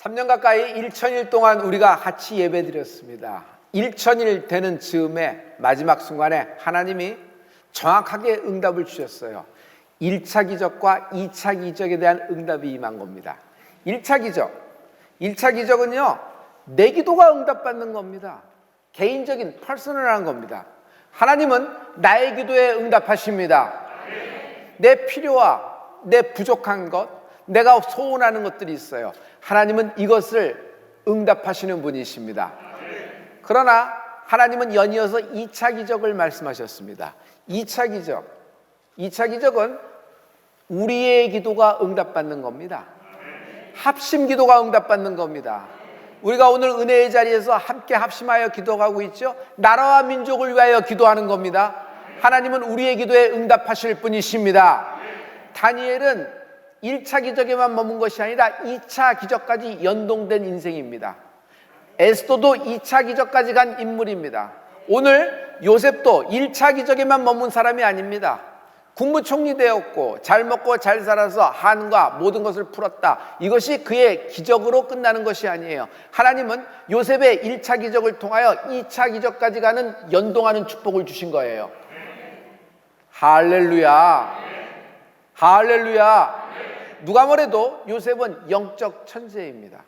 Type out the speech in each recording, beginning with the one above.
3년 가까이 1000일 동안 우리가 같이 예배드렸습니다. 1000일 되는 즈음에 마지막 순간에 하나님이 정확하게 응답을 주셨어요. 1차 기적과 2차 기적에 대한 응답이 임한 겁니다. 1차 기적은요, 내 기도가 응답받는 겁니다. 개인적인 퍼스널한 겁니다. 하나님은 나의 기도에 응답하십니다. 내 필요와 내 부족한 것, 내가 소원하는 것들이 있어요. 하나님은 이것을 응답하시는 분이십니다. 그러나 하나님은 연이어서 2차 기적을 말씀하셨습니다. 2차 기적은 우리의 기도가 응답받는 겁니다. 합심 기도가 응답받는 겁니다. 우리가 오늘 은혜의 자리에서 함께 합심하여 기도하고 있죠. 나라와 민족을 위하여 기도하는 겁니다. 하나님은 우리의 기도에 응답하실 분이십니다. 다니엘은 1차 기적에만 머문 것이 아니라 2차 기적까지 연동된 인생입니다. 에스더도 2차 기적까지 간 인물입니다. 오늘 요셉도 1차 기적에만 머문 사람이 아닙니다. 국무총리 되었고 잘 먹고 잘 살아서 한과 모든 것을 풀었다. 이것이 그의 기적으로 끝나는 것이 아니에요. 하나님은 요셉의 1차 기적을 통하여 2차 기적까지 가는 연동하는 축복을 주신 거예요. 할렐루야. 할렐루야. 누가 뭐래도 요셉은 영적 천재입니다.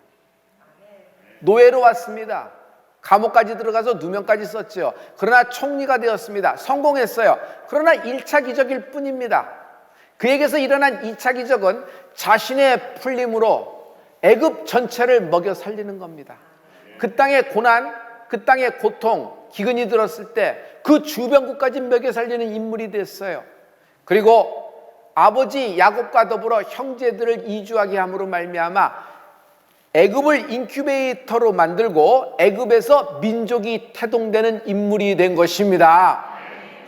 노예로 왔습니다. 감옥까지 들어가서 누명까지 썼죠. 그러나 총리가 되었습니다. 성공했어요. 그러나 1차 기적일 뿐입니다. 그에게서 일어난 2차 기적은 자신의 풀림으로 애굽 전체를 먹여 살리는 겁니다. 그 땅의 고난, 그 땅의 고통, 기근이 들었을 때 그 주변국까지 먹여 살리는 인물이 됐어요. 그리고 아버지 야곱과 더불어 형제들을 이주하게 함으로 말미암아 애굽을 인큐베이터로 만들고 애굽에서 민족이 태동되는 인물이 된 것입니다.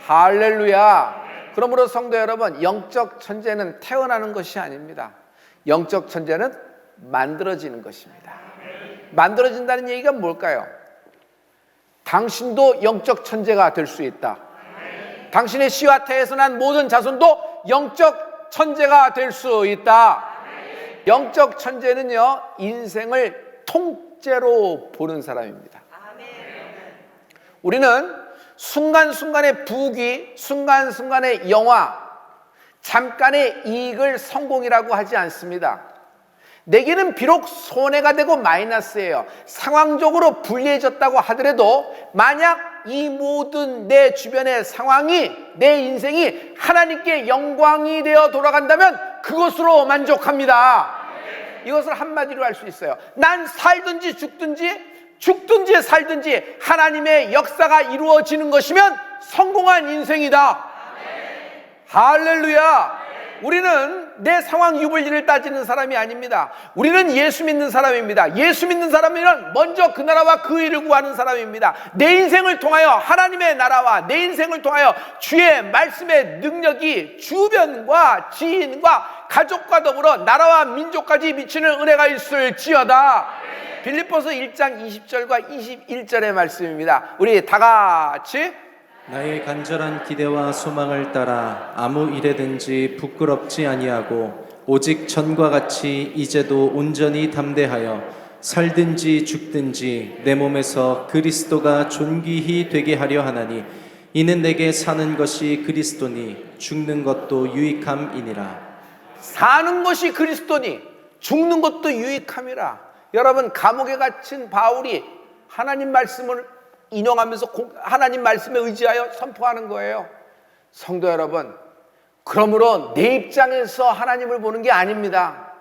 할렐루야. 그러므로 성도 여러분, 영적 천재는 태어나는 것이 아닙니다. 영적 천재는 만들어지는 것입니다. 만들어진다는 얘기가 뭘까요? 당신도 영적 천재가 될 수 있다. 당신의 씨와 태에서 난 모든 자손도 영적 천재가 될 수 있다. 영적 천재는요, 인생을 통째로 보는 사람입니다. 우리는 순간순간의 부귀, 순간순간의 영화, 잠깐의 이익을 성공이라고 하지 않습니다. 내게는 비록 손해가 되고 마이너스예요. 상황적으로 불리해졌다고 하더라도 만약 이 모든 내 주변의 상황이, 내 인생이 하나님께 영광이 되어 돌아간다면 그것으로 만족합니다. 이것을 한마디로 할 수 있어요. 난 살든지 죽든지 살든지 하나님의 역사가 이루어지는 것이면 성공한 인생이다. 할렐루야. 우리는 내 상황 유불리를 따지는 사람이 아닙니다. 우리는 예수 믿는 사람입니다. 예수 믿는 사람이란 먼저 그 나라와 그 일을 구하는 사람입니다. 내 인생을 통하여 하나님의 나라와 내 인생을 통하여 주의 말씀의 능력이 주변과 지인과 가족과 더불어 나라와 민족까지 미치는 은혜가 있을지어다. 빌립보서 1장 20절과 21절의 말씀입니다. 우리 다 같이 나의 간절한 기대와 소망을 따라 아무 일에든지 부끄럽지 아니하고 오직 전과 같이 이제도 온전히 담대하여 살든지 죽든지 내 몸에서 그리스도가 존귀히 되게 하려 하나니 이는 내게 사는 것이 그리스도니 죽는 것도 유익함이니라. 사는 것이 그리스도니 죽는 것도 유익함이라. 여러분, 감옥에 갇힌 바울이 하나님 말씀을 인용하면서 하나님 말씀에 의지하여 선포하는 거예요. 성도 여러분, 그러므로 내 입장에서 하나님을 보는 게 아닙니다.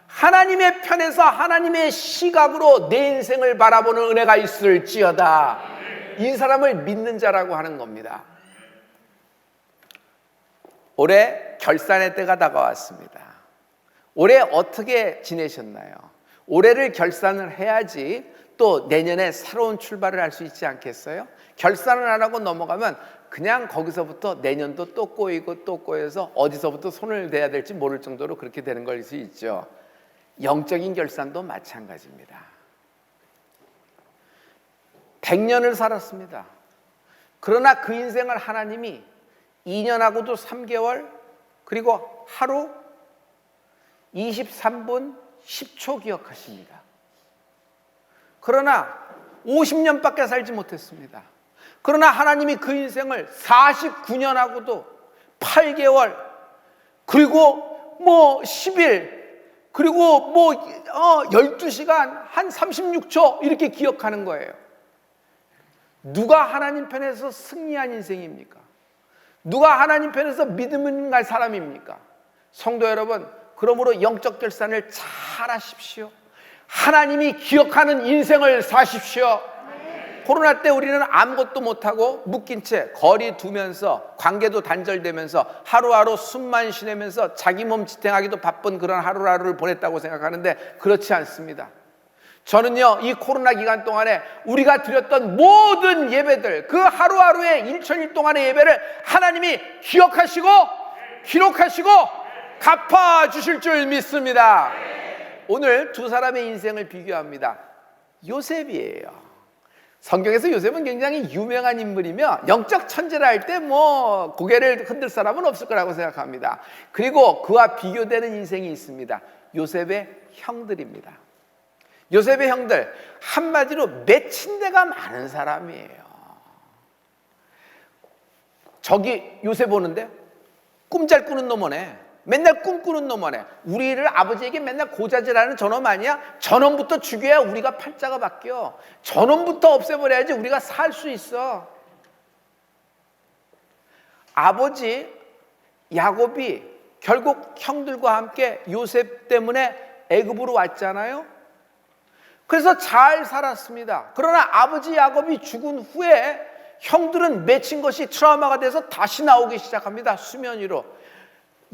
하나님의 편에서 하나님의 시각으로 내 인생을 바라보는 은혜가 있을지어다. 이 사람을 믿는 자라고 하는 겁니다. 올해 결산의 때가 다가왔습니다. 올해 어떻게 지내셨나요? 올해를 결산을 해야지 또 내년에 새로운 출발을 할 수 있지 않겠어요? 결산을 안 하고 넘어가면 그냥 거기서부터 내년도 또 꼬이고 또 꼬여서 어디서부터 손을 대야 될지 모를 정도로 그렇게 되는 걸 수 있죠. 영적인 결산도 마찬가지입니다. 100년을 살았습니다. 그러나 그 인생을 하나님이 2년하고도 3개월 그리고 하루 23분 10초 기억하십니다. 그러나 50년밖에 살지 못했습니다. 그러나 하나님이 그 인생을 49년하고도 8개월, 그리고 10일, 그리고 12시간, 한 36초 이렇게 기억하는 거예요. 누가 하나님 편에서 승리한 인생입니까? 누가 하나님 편에서 믿음 있는 사람입니까? 성도 여러분, 그러므로 영적 결산을 잘 하십시오. 하나님이 기억하는 인생을 사십시오. 코로나 때 우리는 아무것도 못하고 묶인 채 거리 두면서 관계도 단절되면서 하루하루 숨만 쉬내면서 자기 몸 지탱하기도 바쁜 그런 하루하루를 보냈다고 생각하는데 그렇지 않습니다. 저는요, 이 코로나 기간 동안에 우리가 드렸던 모든 예배들, 그 하루하루의 1000일 동안의 예배를 하나님이 기억하시고 기록하시고 갚아주실 줄 믿습니다. 오늘 두 사람의 인생을 비교합니다. 요셉이에요. 성경에서 요셉은 굉장히 유명한 인물이며 영적 천재라 할 때 고개를 흔들 사람은 없을 거라고 생각합니다. 그리고 그와 비교되는 인생이 있습니다. 요셉의 형들입니다. 요셉의 형들, 한마디로 맺힌 데가 많은 사람이에요. 저기 요셉 보는데 꿈 잘 꾸는 놈이네. 맨날 꿈꾸는 놈이네. 우리를 아버지에게 맨날 고자질하는 저놈 아니야? 저놈부터 죽여야 우리가 팔자가 바뀌어. 저놈부터 없애버려야지 우리가 살 수 있어. 아버지 야곱이 결국 형들과 함께 요셉 때문에 애굽으로 왔잖아요. 그래서 잘 살았습니다. 그러나 아버지 야곱이 죽은 후에 형들은 맺힌 것이 트라우마가 돼서 다시 나오기 시작합니다. 수면 위로.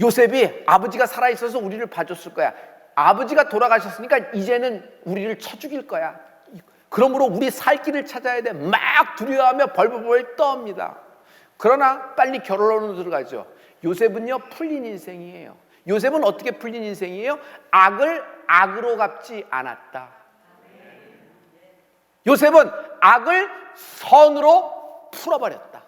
요셉이 아버지가 살아있어서 우리를 봐줬을 거야. 아버지가 돌아가셨으니까 이제는 우리를 쳐 죽일 거야. 그러므로 우리 살 길을 찾아야 돼. 막 두려워하며 벌벌벌 떠옵니다. 그러나 빨리 결론으로 들어가죠. 요셉은요, 풀린 인생이에요. 요셉은 어떻게 풀린 인생이에요? 악을 악으로 갚지 않았다. 요셉은 악을 선으로 풀어버렸다.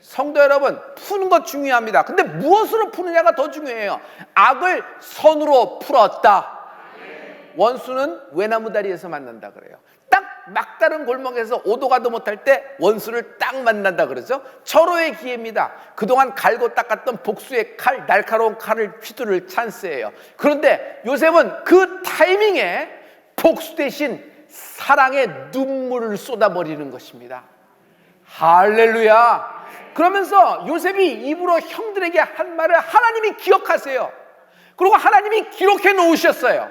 성도 여러분, 푸는 것 중요합니다. 근데 무엇으로 푸느냐가 더 중요해요. 악을 선으로 풀었다. 원수는 외나무 다리에서 만난다 그래요. 딱 막다른 골목에서 오도 가도 못할 때 원수를 딱 만난다 그러죠. 절호의 기회입니다. 그동안 갈고 닦았던 복수의 칼, 날카로운 칼을 휘두를 찬스예요. 그런데 요셉은 그 타이밍에 복수 대신 사랑의 눈물을 쏟아버리는 것입니다. 할렐루야. 그러면서 요셉이 입으로 형들에게 한 말을 하나님이 기억하세요. 그리고 하나님이 기록해 놓으셨어요.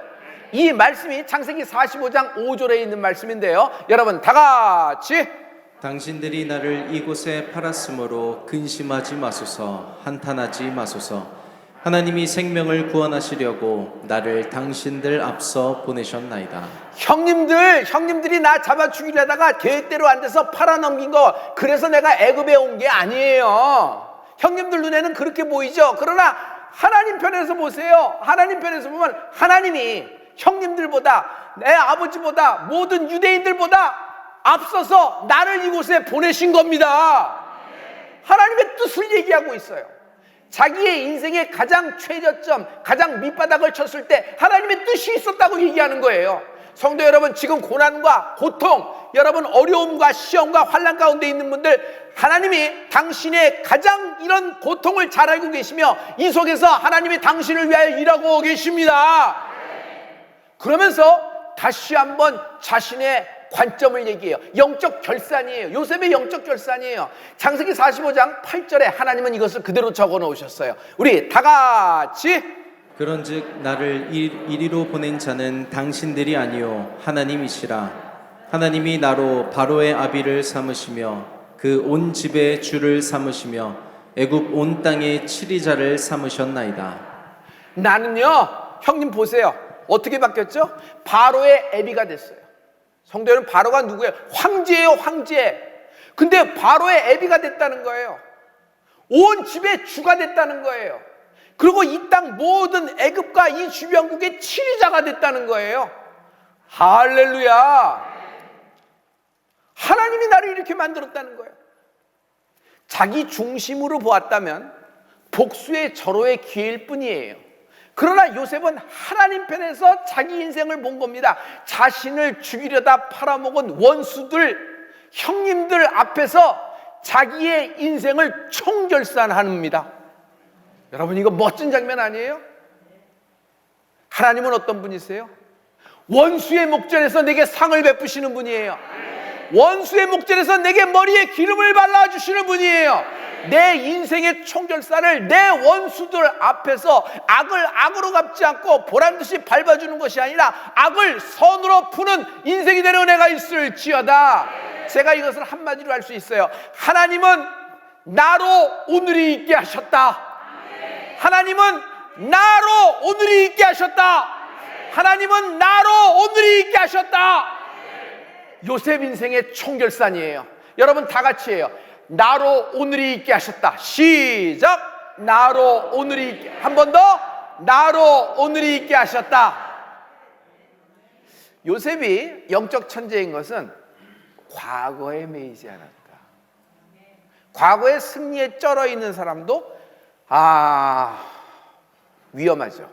이 말씀이 창세기 45장 5절에 있는 말씀인데요. 여러분 다 같이, 당신들이 나를 이곳에 팔았으므로 근심하지 마소서, 한탄하지 마소서. 하나님이 생명을 구원하시려고 나를 당신들 앞서 보내셨나이다. 형님들이 나 잡아 죽이려다가 계획대로 안 돼서 팔아넘긴 거, 그래서 내가 애굽에 온 게 아니에요. 형님들 눈에는 그렇게 보이죠. 그러나 하나님 편에서 보세요. 하나님 편에서 보면 하나님이 형님들보다, 내 아버지보다, 모든 유대인들보다 앞서서 나를 이곳에 보내신 겁니다. 하나님의 뜻을 얘기하고 있어요. 자기의 인생의 가장 최저점, 가장 밑바닥을 쳤을 때 하나님의 뜻이 있었다고 얘기하는 거예요. 성도 여러분, 지금 고난과 고통, 여러분 어려움과 시험과 환난 가운데 있는 분들, 하나님이 당신의 가장 이런 고통을 잘 알고 계시며 이 속에서 하나님이 당신을 위하여 일하고 계십니다. 그러면서 다시 한번 자신의 관점을 얘기해요. 영적 결산이에요. 요셉의 영적 결산이에요. 창세기 45장 8절에 하나님은 이것을 그대로 적어 놓으셨어요. 우리 다 같이, 그런즉 나를 이리로 보낸 자는 당신들이 아니요 하나님이시라. 하나님이 나로 바로의 아비를 삼으시며 그 온 집의 주를 삼으시며 애굽 온 땅의 치리자를 삼으셨나이다. 나는요, 형님 보세요. 어떻게 바뀌었죠? 바로의 애비가 됐어요. 성도 여러분, 바로가 누구예요? 황제예요, 황제. 근데 바로의 애비가 됐다는 거예요. 온 집의 주가 됐다는 거예요. 그리고 이 땅 모든 애굽과 이 주변국의 치리자가 됐다는 거예요. 할렐루야. 하나님이 나를 이렇게 만들었다는 거예요. 자기 중심으로 보았다면 복수의 절호의 기회일 뿐이에요. 그러나 요셉은 하나님 편에서 자기 인생을 본 겁니다. 자신을 죽이려다 팔아먹은 원수들, 형님들 앞에서 자기의 인생을 총결산합니다. 여러분, 이거 멋진 장면 아니에요? 하나님은 어떤 분이세요? 원수의 목전에서 내게 상을 베푸시는 분이에요. 원수의 목전에서 내게 머리에 기름을 발라주시는 분이에요. 내 인생의 총결산을 내 원수들 앞에서 악을 악으로 갚지 않고 보란듯이 밟아주는 것이 아니라 악을 선으로 푸는 인생이 되는 은혜가 있을지어다. 제가 이것을 한마디로 할 수 있어요. 하나님은 나로 오늘이 있게 하셨다. 하나님은 나로 오늘이 있게 하셨다. 하나님은 나로 오늘이 있게 하셨다. 요셉 인생의 총결산이에요. 여러분 다 같이 해요. 나로 오늘이 있게 하셨다. 시작. 나로 오늘이 있게. 한 번 더. 나로 오늘이 있게 하셨다. 요셉이 영적 천재인 것은 과거에 매이지 않았다. 과거의 승리에 쩔어 있는 사람도 위험하죠.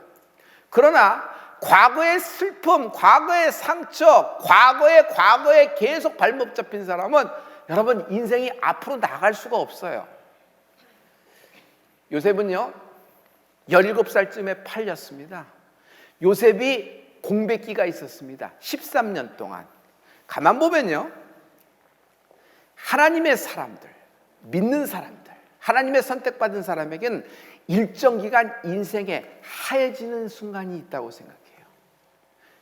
그러나 과거의 슬픔, 과거의 상처, 과거에 계속 발목 잡힌 사람은 여러분 인생이 앞으로 나갈 수가 없어요. 요셉은요 17살쯤에 팔렸습니다. 요셉이 공백기가 있었습니다. 13년 동안. 가만 보면요 하나님의 사람들, 믿는 사람들, 하나님의 선택받은 사람에게는 일정 기간 인생에 하얘지는 순간이 있다고 생각해요.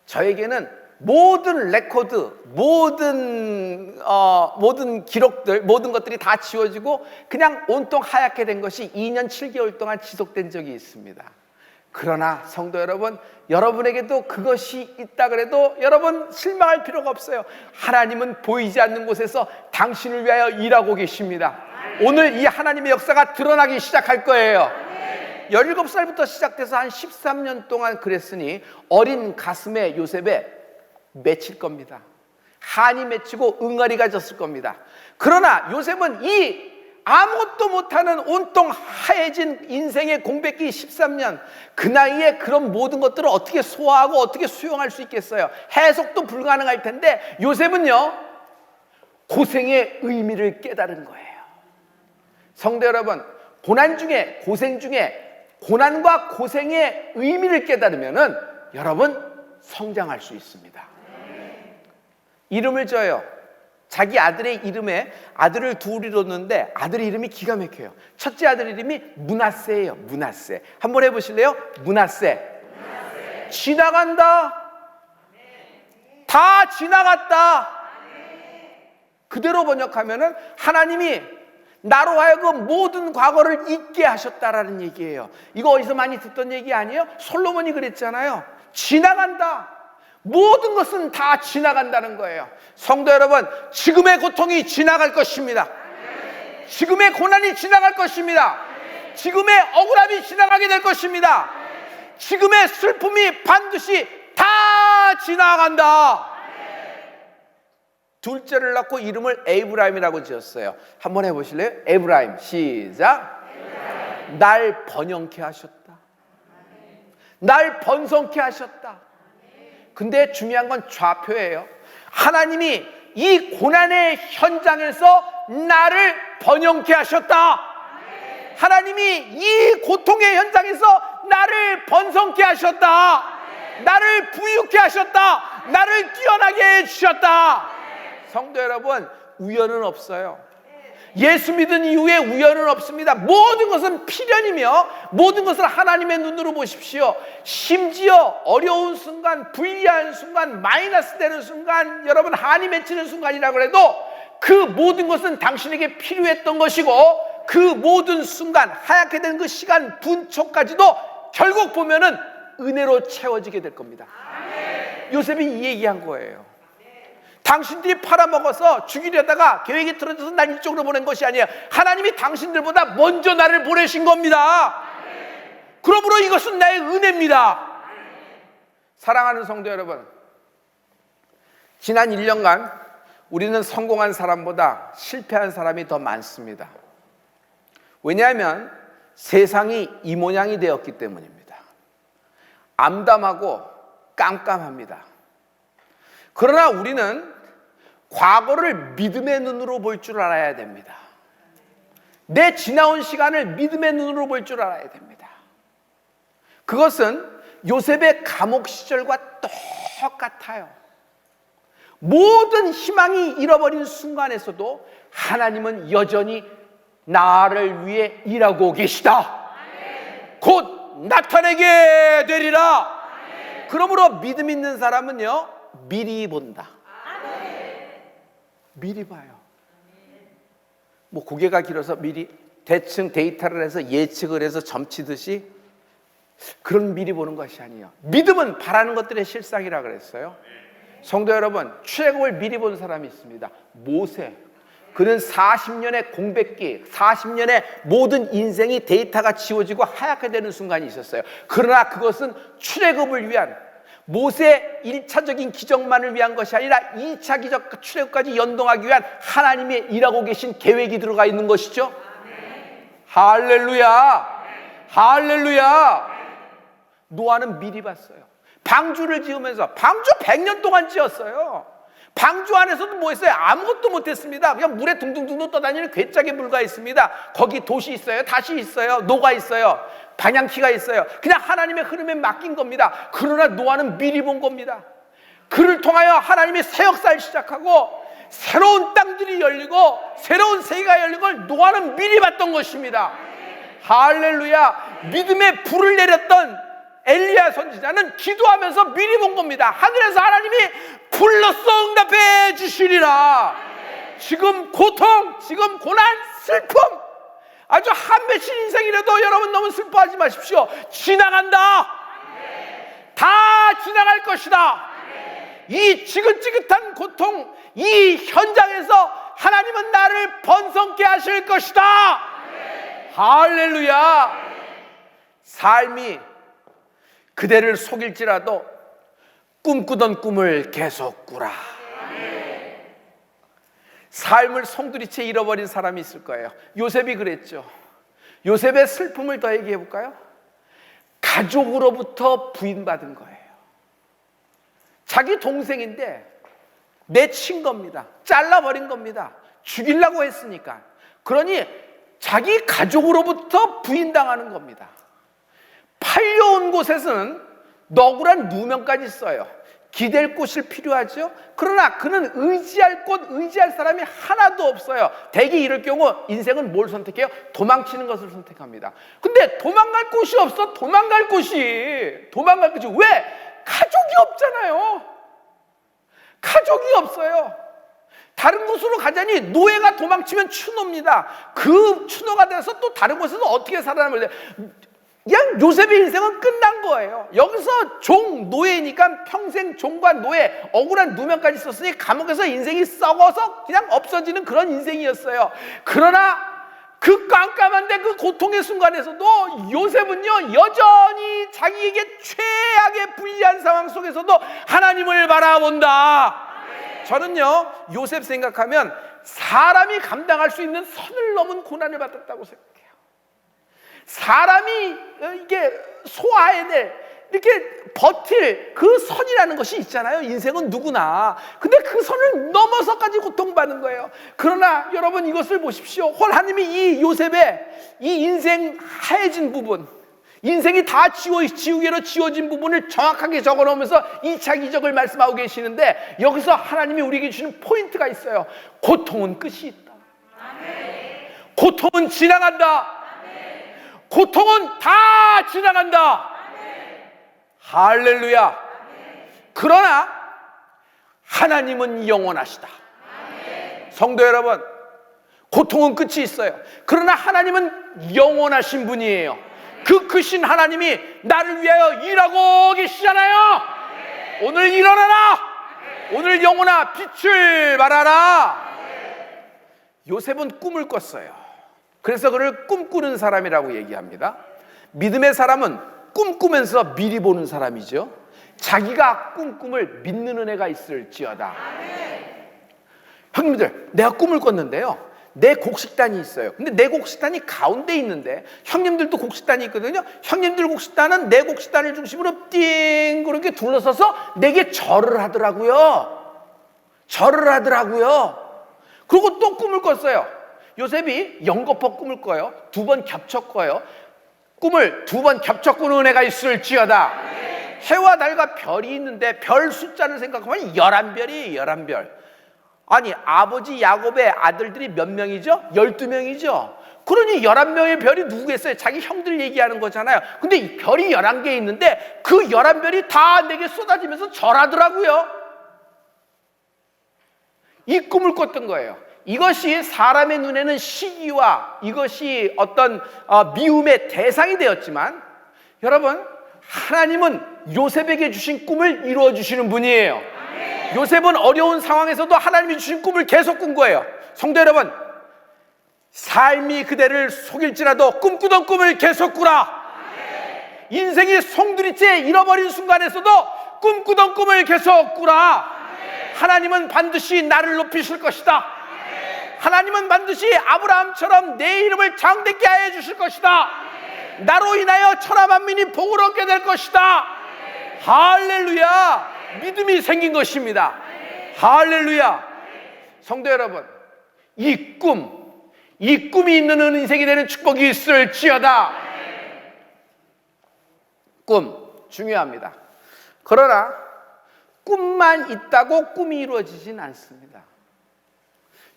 저에게는 모든 레코드, 모든 기록들, 모든 것들이 다 지워지고 그냥 온통 하얗게 된 것이 2년 7개월 동안 지속된 적이 있습니다. 그러나 성도 여러분, 여러분에게도 그것이 있다 그래도 여러분 실망할 필요가 없어요. 하나님은 보이지 않는 곳에서 당신을 위하여 일하고 계십니다. 오늘 이 하나님의 역사가 드러나기 시작할 거예요. 17살부터 시작돼서 한 13년 동안 그랬으니 어린 가슴에 요셉에 맺힐 겁니다. 한이 맺히고 응어리가 졌을 겁니다. 그러나 요셉은 이 아무것도 못하는 온통 하얘진 인생의 공백기 13년, 그 나이에 그런 모든 것들을 어떻게 소화하고 어떻게 수용할 수 있겠어요? 해석도 불가능할 텐데 요셉은요 고생의 의미를 깨달은 거예요. 성도 여러분, 고난 중에, 고생 중에 고난과 고생의 의미를 깨달으면은 여러분 성장할 수 있습니다. 이름을 줘요. 자기 아들의 이름에 아들을 둘 이뤘는데 아들의 이름이 기가 막혀요. 첫째 아들 이름이 므낫세예요. 므낫세. 한번 해보실래요? 므낫세. 지나간다. 다 지나갔다. 그대로 번역하면은 하나님이 나로 하여금 모든 과거를 잊게 하셨다라는 얘기예요. 이거 어디서 많이 듣던 얘기 아니에요? 솔로몬이 그랬잖아요. 지나간다. 모든 것은 다 지나간다는 거예요. 성도 여러분, 지금의 고통이 지나갈 것입니다. 지금의 고난이 지나갈 것입니다. 지금의 억울함이 지나가게 될 것입니다. 지금의 슬픔이 반드시 다 지나간다. 둘째를 낳고 이름을 에브라임이라고 지었어요. 한번 해보실래요? 에브라임. 시작. 날 번영케 하셨다. 날 번성케 하셨다. 근데 중요한 건 좌표예요. 하나님이 이 고난의 현장에서 나를 번영케 하셨다. 하나님이 이 고통의 현장에서 나를 번성케 하셨다. 나를 부유케 하셨다. 나를 뛰어나게 해주셨다. 성도 여러분, 우연은 없어요. 예수 믿은 이후에 우연은 없습니다. 모든 것은 필연이며 모든 것을 하나님의 눈으로 보십시오. 심지어 어려운 순간, 불리한 순간, 마이너스 되는 순간, 여러분 한이 맺히는 순간이라고 해도 그 모든 것은 당신에게 필요했던 것이고 그 모든 순간, 하얗게 된 그 시간 분초까지도 결국 보면은 은혜로 채워지게 될 겁니다. 요셉이 이 얘기한 거예요. 당신들이 팔아먹어서 죽이려다가 계획이 틀어져서 난 이쪽으로 보낸 것이 아니에요. 하나님이 당신들보다 먼저 나를 보내신 겁니다. 그러므로 이것은 나의 은혜입니다. 사랑하는 성도 여러분, 지난 1년간 우리는 성공한 사람보다 실패한 사람이 더 많습니다. 왜냐하면 세상이 이 모양이 되었기 때문입니다. 암담하고 깜깜합니다. 그러나 우리는 과거를 믿음의 눈으로 볼 줄 알아야 됩니다. 내 지나온 시간을 믿음의 눈으로 볼 줄 알아야 됩니다. 그것은 요셉의 감옥 시절과 똑같아요. 모든 희망이 잃어버린 순간에서도 하나님은 여전히 나를 위해 일하고 계시다. 곧 나타내게 되리라. 그러므로 믿음 있는 사람은요, 미리 본다. 미리 봐요. 뭐 고개가 길어서 미리 대충 데이터를 해서 예측을 해서 점치듯이 그런 미리 보는 것이 아니에요. 믿음은 바라는 것들의 실상이라 그랬어요. 성도 여러분, 출애굽을 미리 본 사람이 있습니다. 모세. 그는 40년의 공백기, 40년의 모든 인생이 데이터가 지워지고 하얗게 되는 순간이 있었어요. 그러나 그것은 출애굽을 위한, 모세의 1차적인 기적만을 위한 것이 아니라 2차 기적 출애굽까지 연동하기 위한 하나님의 일하고 계신 계획이 들어가 있는 것이죠. 할렐루야. 할렐루야. 노아는 미리 봤어요. 방주를 지으면서, 방주 100년 동안 지었어요. 방주 안에서도 뭐 했어요? 아무것도 못했습니다. 그냥 물에 둥둥둥 떠다니는 괴짝에 불과했습니다. 거기 돛이 있어요, 다시 있어요, 노가 있어요, 방향키가 있어요. 그냥 하나님의 흐름에 맡긴 겁니다. 그러나 노아는 미리 본 겁니다. 그를 통하여 하나님의 새 역사를 시작하고 새로운 땅들이 열리고 새로운 세계가 열린 걸 노아는 미리 봤던 것입니다. 할렐루야. 믿음의 불을 내렸던 엘리야 선지자는 기도하면서 미리 본 겁니다. 하늘에서 하나님이 불러서 응답해 주시리라. 지금 고통, 지금 고난, 슬픔, 아주 한 맺힌 인생이라도 여러분 너무 슬퍼하지 마십시오. 지나간다. 다 지나갈 것이다. 이 지긋지긋한 고통, 이 현장에서 하나님은 나를 번성케 하실 것이다. 할렐루야. 삶이 그대를 속일지라도 꿈꾸던 꿈을 계속 꾸라. 삶을 송두리째 잃어버린 사람이 있을 거예요. 요셉이 그랬죠. 요셉의 슬픔을 더 얘기해 볼까요? 가족으로부터 부인받은 거예요. 자기 동생인데 내친 겁니다. 잘라버린 겁니다. 죽이려고 했으니까. 그러니 자기 가족으로부터 부인당하는 겁니다. 팔려온 곳에서는 너구란 누명까지 써요. 기댈 곳이 필요하죠. 그러나 그는 의지할 곳, 의지할 사람이 하나도 없어요. 대개 이럴 경우 인생은 뭘 선택해요? 도망치는 것을 선택합니다. 근데 도망갈 곳이 없어. 도망갈 곳이 왜? 가족이 없잖아요. 가족이 없어요. 다른 곳으로 가자니 노예가 도망치면 추노입니다. 그 추노가 돼서 또 다른 곳에서 어떻게 살아남을래? 그냥 요셉의 인생은 끝난 거예요. 여기서 종, 노예니까 평생 종과 노예, 억울한 누명까지 썼으니 감옥에서 인생이 썩어서 그냥 없어지는 그런 인생이었어요. 그러나 그 깜깜한데 그 고통의 순간에서도 요셉은요, 여전히 자기에게 최악의 불리한 상황 속에서도 하나님을 바라본다. 저는요, 요셉 생각하면 사람이 감당할 수 있는 선을 넘은 고난을 받았다고 생각해요. 사람이 이게 소화해낼, 이렇게 버틸 그 선이라는 것이 있잖아요. 인생은 누구나. 근데 그 선을 넘어서까지 고통받는 거예요. 그러나 여러분 이것을 보십시오. 하나님이 이 요셉의 이 인생 하얘진 부분, 인생이 다 지우개로 지워진 부분을 정확하게 적어놓으면서 2차 기적을 말씀하고 계시는데, 여기서 하나님이 우리에게 주시는 포인트가 있어요. 고통은 끝이 있다. 고통은 지나간다. 고통은 다 지나간다. 할렐루야. 그러나 하나님은 영원하시다. 성도 여러분, 고통은 끝이 있어요. 그러나 하나님은 영원하신 분이에요. 그 크신 하나님이 나를 위하여 일하고 계시잖아요. 오늘 일어나라. 오늘 영혼아 빛을 발하라. 요셉은 꿈을 꿨어요. 그래서 그를 꿈꾸는 사람이라고 얘기합니다. 믿음의 사람은 꿈꾸면서 미리 보는 사람이죠. 자기가 꿈을 믿는 은혜가 있을지어다. 형님들, 내가 꿈을 꿨는데요, 내 곡식단이 있어요. 근데 내 곡식단이 가운데 있는데 형님들도 곡식단이 있거든요. 형님들 곡식단은 내 곡식단을 중심으로 띵 그렇게 둘러서서 내게 절을 하더라고요. 절을 하더라고요. 그리고 또 꿈을 꿨어요. 요셉이 연거푸 꿈을 꿔요. 2번 겹쳐 꿔요. 꿈을 2번 겹쳐 꾸는 은혜가 있을지어다. 해와 달과 별이 있는데 별 숫자를 생각하면 11별이에요. 11별. 아니 아버지 야곱의 아들들이 몇 명이죠? 12명이죠. 그러니 11명의 별이 누구겠어요? 자기 형들 얘기하는 거잖아요. 근데 이 별이 11개 있는데 그 11별이 다 내게 쏟아지면서 절하더라고요. 이 꿈을 꿨던 거예요. 이것이 사람의 눈에는 시기와 이것이 어떤 미움의 대상이 되었지만 여러분, 하나님은 요셉에게 주신 꿈을 이루어 주시는 분이에요. 요셉은 어려운 상황에서도 하나님이 주신 꿈을 계속 꾼 거예요. 성도 여러분, 삶이 그대를 속일지라도 꿈꾸던 꿈을 계속 꾸라. 인생이 송두리째 잃어버린 순간에서도 꿈꾸던 꿈을 계속 꾸라. 하나님은 반드시 나를 높이실 것이다. 하나님은 반드시 아브라함처럼 내 이름을 장대케 하여 주실 것이다. 나로 인하여 천하 만민이 복을 얻게 될 것이다. 할렐루야. 믿음이 생긴 것입니다. 할렐루야. 성도 여러분, 이 꿈이 있는 인생이 되는 축복이 있을지어다. 꿈 중요합니다. 그러나 꿈만 있다고 꿈이 이루어지진 않습니다.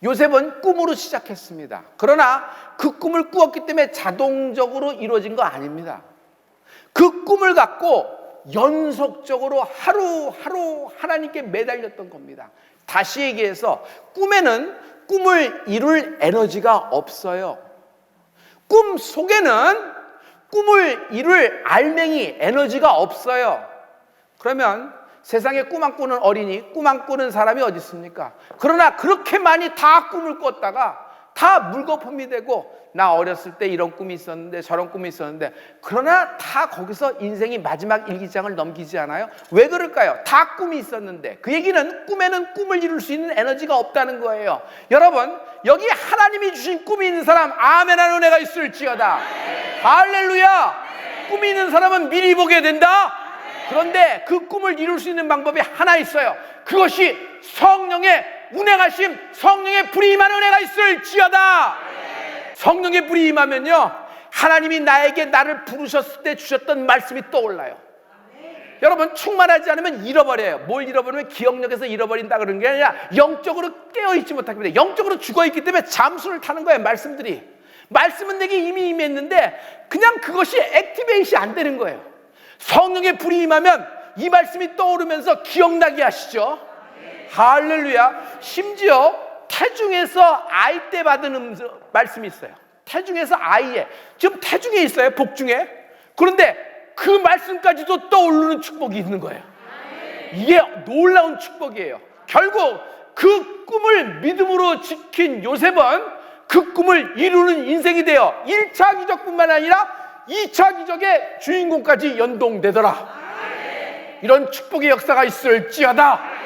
요셉은 꿈으로 시작했습니다. 그러나 그 꿈을 꾸었기 때문에 자동적으로 이루어진 거 아닙니다. 그 꿈을 갖고 연속적으로 하루하루 하나님께 매달렸던 겁니다. 다시 얘기해서 꿈에는 꿈을 이룰 에너지가 없어요. 꿈 속에는 꿈을 이룰 알맹이 에너지가 없어요. 그러면 세상에 꿈 안 꾸는 어린이, 꿈 안 꾸는 사람이 어디 있습니까? 그러나 그렇게 많이 다 꿈을 꿨다가 다 물거품이 되고, 나 어렸을 때 이런 꿈이 있었는데 저런 꿈이 있었는데, 그러나 다 거기서 인생이 마지막 일기장을 넘기지 않아요? 왜 그럴까요? 다 꿈이 있었는데. 그 얘기는 꿈에는 꿈을 이룰 수 있는 에너지가 없다는 거예요. 여러분, 여기 하나님이 주신 꿈이 있는 사람 아멘 하는 은혜가 있을지어다. 할렐루야. 꿈이 있는 사람은 미리 보게 된다. 그런데 그 꿈을 이룰 수 있는 방법이 하나 있어요. 그것이 성령의 운행하심, 성령의 불이 임하는 은혜가 있을지어다. 성령의 불이 임하면요, 하나님이 나를 부르셨을 때 주셨던 말씀이 떠올라요. 여러분, 충만하지 않으면 잃어버려요. 뭘 잃어버리면 기억력에서 잃어버린다 그러는 게 아니라 영적으로 깨어있지 못합니다. 영적으로 죽어있기 때문에 잠수를 타는 거예요. 말씀은 내게 이미 임했는데 그냥 그것이 액티베이션이 안 되는 거예요. 성령의 불이 임하면 이 말씀이 떠오르면서 기억나게 하시죠. 할렐루야. 심지어 태중에서 아이 때 받은 말씀이 있어요. 태중에서 아이에, 지금 태중에 있어요. 복중에. 그런데 그 말씀까지도 떠오르는 축복이 있는 거예요. 이게 놀라운 축복이에요. 결국 그 꿈을 믿음으로 지킨 요셉은 그 꿈을 이루는 인생이 되어 1차 기적뿐만 아니라 2차 기적의 주인공까지 연동되더라. 이런 축복의 역사가 있을지어다.